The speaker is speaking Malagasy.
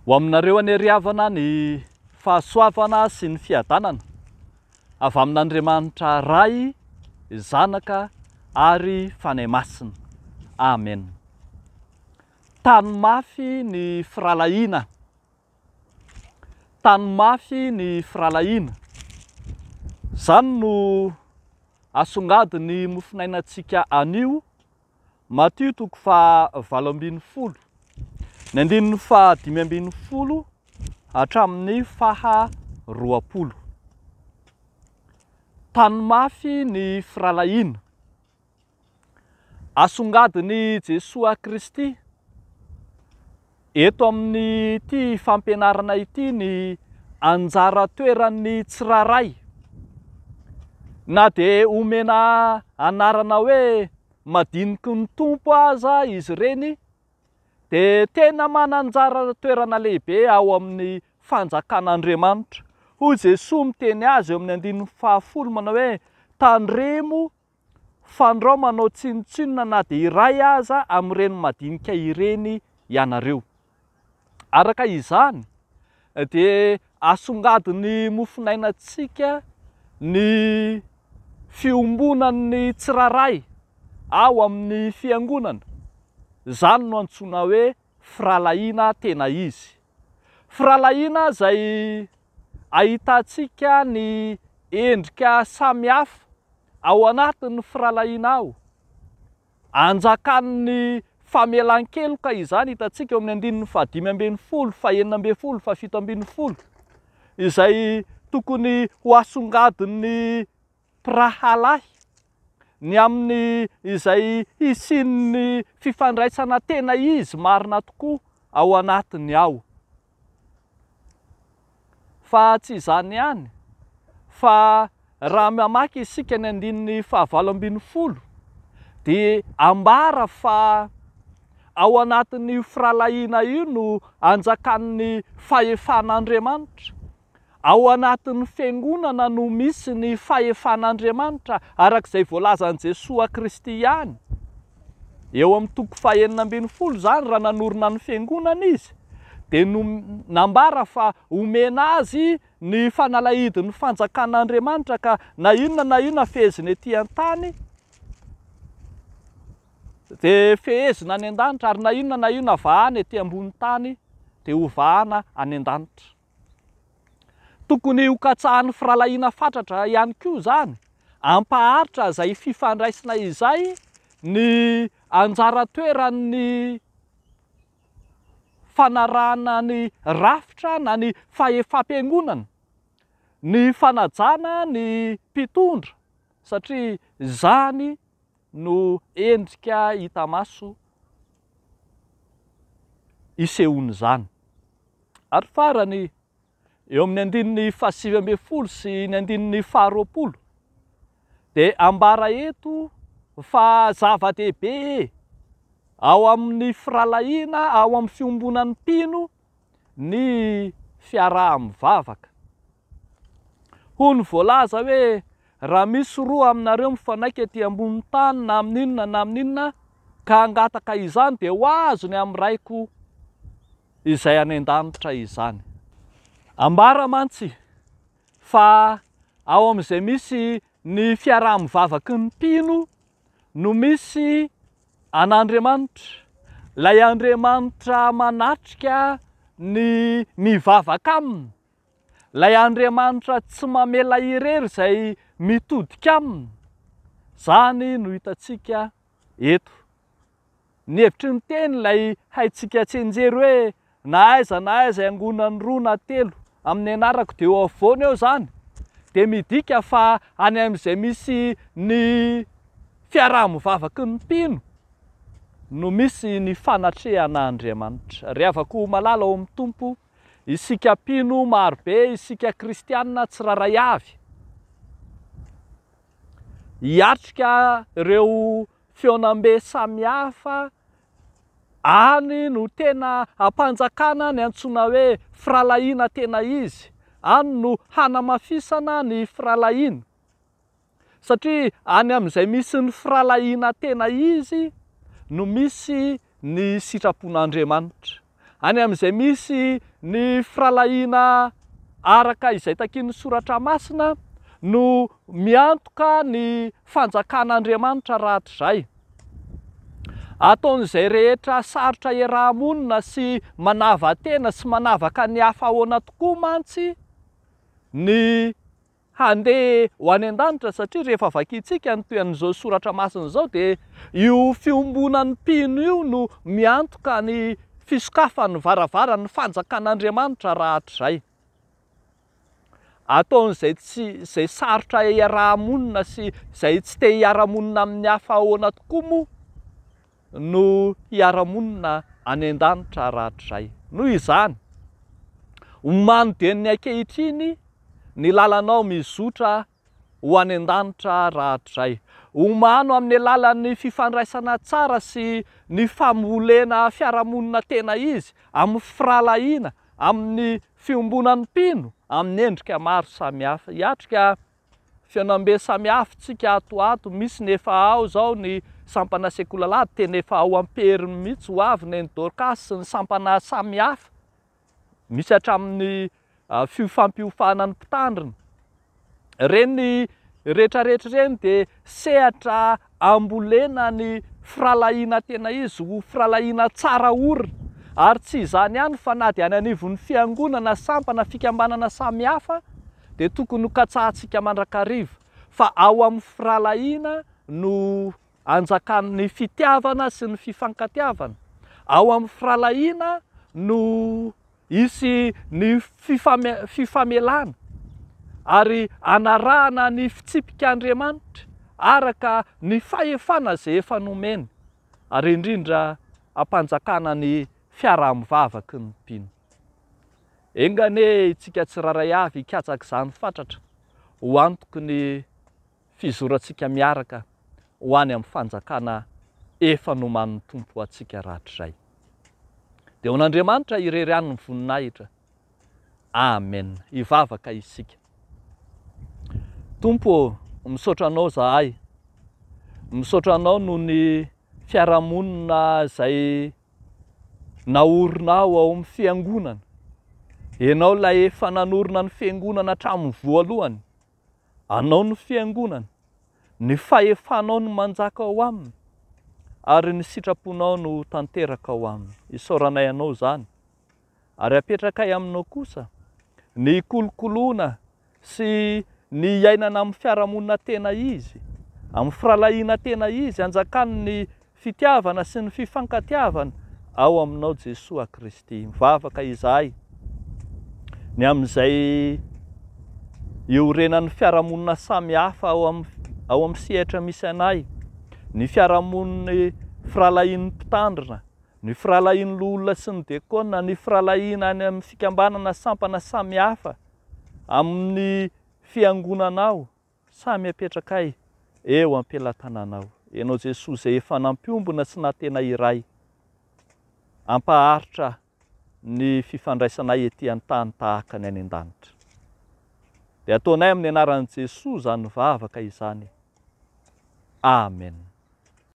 Ho aminareo aneriavana ny fahasoavana sy ny fiadanana avy amin'Andriamanitra Ray, Zanaka ary Fanahy Masina. Amen. Tany mafy ny firalahiana. Tany mafy ny firalahiana. Zany no asongady ny mofinainantsika anio, Matthieu 7:20, ny 5:20 hatramin'ny 20. Tany mafy ny firalahiana. Asongadiny Jesoa Kristy eto amin'ny ity fampianarana ity ny anjara toeran'ny tsiraray. Na dia omena anarana hoe madiniky ny tompo aza izy ireny, dia tena mananjara toerana lehibe ao amin'ny fanjakan'Andriamanitra. Hoy Jesoa miteny azy eo amin'ny 10:10 manao hoe tandremo fandrao manao tsinotsinona na dia iray aza amin'ireny madinika ireny ianareo. Araka izany dia asongadiny mofinainantsika ny fiombonan'ny tsiraray ao amin'ny fiangonana. Zany no antsoina hoe firalahiana tena izy. Firalahiana izay ahitantsika ny endrika samihafa ao anatin'ny firalahiana ao. Anjakan'ny famelan-keloka izany hitantsika eo amin'ny 5:12, 9:12, 7:12, izay tokony ho asongadin'ny mpirahalahy ny amin'ny izay hisian'ny fifandraisana tena izy marina tokoa ao anatiny ao. Fa tsy izany ihany, fa raha mamaky isika ny 5:20 dia ambara fa ao anatin'ny firalahiana io no anjakan'ny fahefan'Andriamanitra. Ao anatin'ny fiangonana no misy ny fahefan'Andriamanitra arak'izay voalazan'i Jesoa Kristy ihany. Eo amin'ny 9:20 zany raha nanorina ny fiangonana izy, dia nambara fa omena azy ny fanalahidin'ny fanjakan'Andriamanitra ka na inona feheziny etỳ an-tany dia fehezina any an-danitra, ary na inona vahana etỳ ambony tany dia ho vahana any an-danitra. Tokony ho katsahan'ny firalahiana fatratra ihany koa zany, ampaharitra izay fifandraisana izay ny anjara toeran'ny fanarahana ny rafitra na ny fahefam-piangonana, ny fanajana ny mpitondra, satria zany no endrika hita maso isehoany zany. Ary farany eo amin'ny 7:20 sy ny 20 dia ambara eto fa zava-dehibe ao amin'ny firalahiana, ao amin'ny fiombonan'ny mpino, ny fiaraha-mivavaka. Hoy ny voalaza hoe raha misy roa aminareo mifanaiky etỳ ambony tany na amin'inona ka hangataka izany dia ho azony amin'ny raiko izay any an-danitra izany. Ambara mantsy fa ao amin'izay misy ny fiaraha-mivavaky ny mpino no misy an'Andriamanitra. Ilay Andriamanitra manatrika ny mivavaka aminy. Ilay Andriamanitra tsy mamela irery izay mitodika aminy. Zany no hitantsika eto. Ny hevitry ny teny ilay haitsika tsenjery hoe na aiza angonany 2 na 3 amin'ny anarako dia eo afovoany eo zany, dia midika fa any amin'izay misy ny fiaraha-mivavaky ny mpino no misy ny fanatrehan'Andriamanitra. Ry havako malala ao amin'ny tompo, isika mpino marobe, isika kristianina tsiraray avy, hiatrika ireo feonam-be samihafa, any no tena ampanjakana ny antsoina hoe firalahiana tena izy. Any no hanamafisana ny firalahiana. Satria any amin'izay misy ny firalahiana tena izy no misy ny sitrapon'Andriamanitra. Any amin'izay misy ny firalahiana araka izay takin'ny soratra masina no miantoka ny fanjakan'Andriamanitra rahatrizay. Ataon'izay rehetra sarotra iarahamonina sy manava-tena sy manavaka ny hafa ahoana tokoa mantsy ny handeha ho any an-danitra, satria rehefa vakintsika ny toyan'izao soratra masina izao dia io fiombonan'ny mpino io no miantoka ny fisokafan'ny varavara ny fanjakan'Andriamanitra rahatrizay. Ataon'izay izay sarotra iarahamonina sy izay tsy te hiara-monina amin'ny hafa ahoana tokoa moa no hiara-monina any an-danitra rahatrizay. Noho izany, omano dia ny ankehitriny ny lalanao mizotra ho any an-danitra rahatrizay. Omano amin'ny alalan'ny fifandraisana tsara sy ny fambolena fiarahamonina tena izy, amin'ny firalahiana, amin'ny fiombonan'ny mpino, amin'ny endrika maro samihafa. Hiatrika fianambe samihafa tsika atoato, misy nefa ao zao ny sampana sekolalady, tena efa ao amperiny mihitsy ho avy ny Dorcas sy ny sampana samihafa, misy hatramin'ny fifampiofana ny mpitandrina. Reny rehetrarehetra reny dia sehatra ambolena ny firalahiana tena izy ho firalahiana tsara orina, ary tsy izany ihany fa na dia any anivon'ny fiangonana sampana fikambanana samihafa dia tokony ho katsahantsika mandrakariva fa ao amin'ny firalahiana no anjakan'ny fitiavana sy ny fifankatiavana. Ao amin'ny firalahiana no isy ny fifamelana ary anarahana ny fitsipik'Andriamanitra araka ny fahefana izay efa nomeny, ary indrindra ampanjakana ny fiaraha-mivavaky ny mpino. Engane itsika tsiraray avy hikatsaka izany fatratra ho antoky ny fizorantsika miaraka ho any amin'ny fanjakana efa noman'ny Tompo atsika rahatrizay. Dia ho n'Andriamanitra irery any ny voninahitra. Amen. Hivavaka isika. Tompo, misaotra anao zahay, misaotra anao noho ny fiarahamonina izay naorinao ao amin'ny fiangonana. Ianao ilay efa nanorina ny fiangonana hatramin'ny voalohany. Anao ny fiangonana, ny fahefanao no manjaka ao aminy, ary ny sitraponao no tanteraka ao aminy. Isaoranay anao zany, ary apetrakay aminao kosa ny kolokoloana sy ny iainana amin'ny fiarahamonina tena izy, amin'ny firalahiana tena izy, anjakany ny fitiavana sy ny fifankatiavana ao aminao Jesosy Kristy. Mivavaka izahay ny amin'izay iorenan'ny fiarahamonina samihafa ao amin'ny sehatra misy anay, ny fiarahamoniny firalahian'ny mpitandrina, ny firalahian'ny olona sy ny diakona, ny firalahiana any amin'ny fikambanana sampana samihafa, amin'ny fiangonanao, samy apetrakay eo am-pelatananao. Ianao Jesosy izay efa nampiombona sy natena iray, ampaharitra ny fifandraisanay etỳ an-tany tahaka ny any an-danitra. Dia ataonay amin'ny anaran'i Jesosy izany mivavaka izany. Amen.